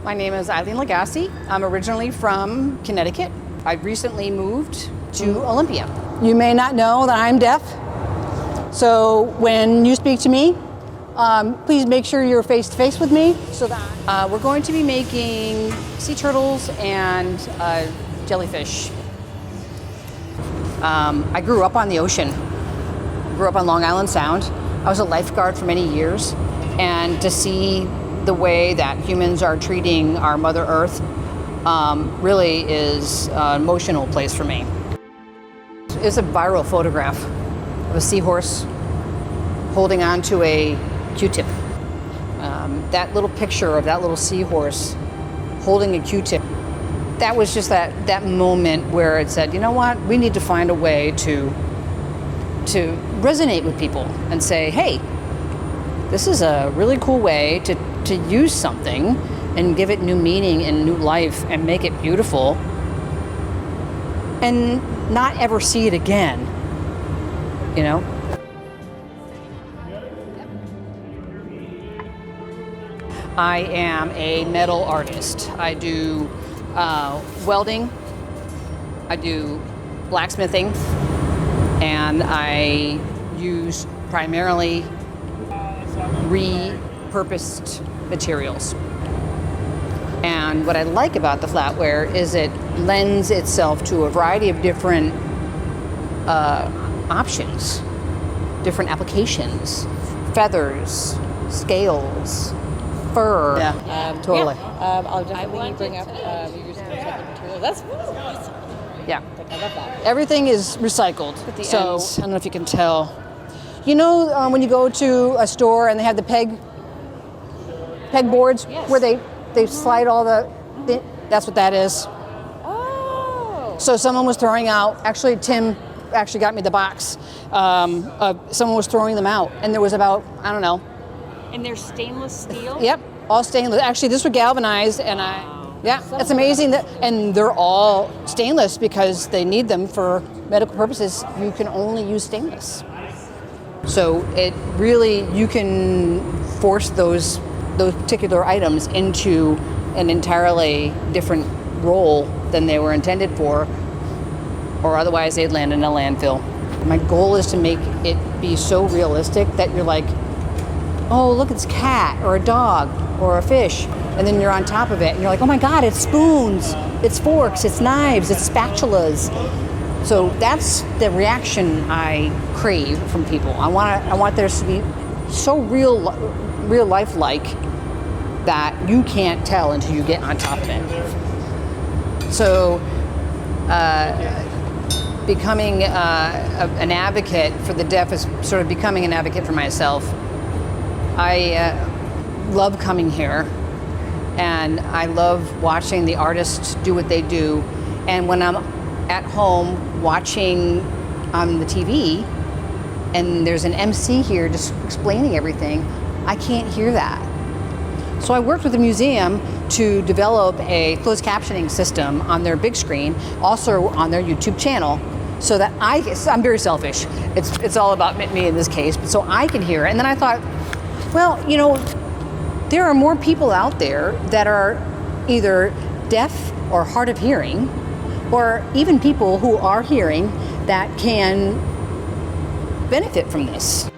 My name is Eileen Lagasse. I'm originally from Connecticut. I recently moved to Olympia. You may not know that I'm deaf, so when you speak to me, please make sure you're face to face with me. So that we're going to be making sea turtles and jellyfish. I grew up on the ocean. Grew up on Long Island Sound. I was a lifeguard for many years, and to see the way that humans are treating our Mother Earth really is an emotional place for me. It's a viral photograph of a seahorse holding on to a Q-tip. That little picture of that little seahorse holding a Q-tip, that was just that moment where it said, you know what, we need to find a way to resonate with people and say, hey, this is a really cool way to use something and give it new meaning and new life and make it beautiful and not ever see it again, you know? I am a metal artist. I do welding, I do blacksmithing, and I use primarily repurposed materials. And what I like about the flatware is it lends itself to a variety of different options, different applications, feathers, scales, fur. Yeah, totally. I'll definitely bring up you're using recycled materials. That's awesome. Yeah. I love that. Everything is recycled. At the So ends. I don't know if you can tell. You know when you go to a store and they have the peg boards where they slide all that's what that is. Oh. So someone was throwing out, actually Tim actually got me the box. Someone was throwing them out and there was about, I don't know. And they're stainless steel? Yep, all stainless. Actually, this was galvanized and it's amazing and they're all stainless because they need them for medical purposes. You can only use stainless. So it really, you can force those particular items into an entirely different role than they were intended for, or otherwise they'd land in a landfill. My goal is to make it be so realistic that you're like, oh, look, it's a cat or a dog or a fish. And then you're on top of it and you're like, oh my God, it's spoons, it's forks, it's knives, it's spatulas. So that's the reaction I crave from people. I want theirs to be so real life-like that you can't tell until you get on top of it. So becoming an advocate for the deaf is sort of becoming an advocate for myself. I love coming here, and I love watching the artists do what they do. And when I'm at home watching on the TV, and there's an MC here just explaining everything, I can't hear that. So I worked with the museum to develop a closed captioning system on their big screen, also on their YouTube channel, so that I'm very selfish. It's all about me in this case, but so I can hear it. And then I thought, well, you know, there are more people out there that are either deaf or hard of hearing, or even people who are hearing that can benefit from this.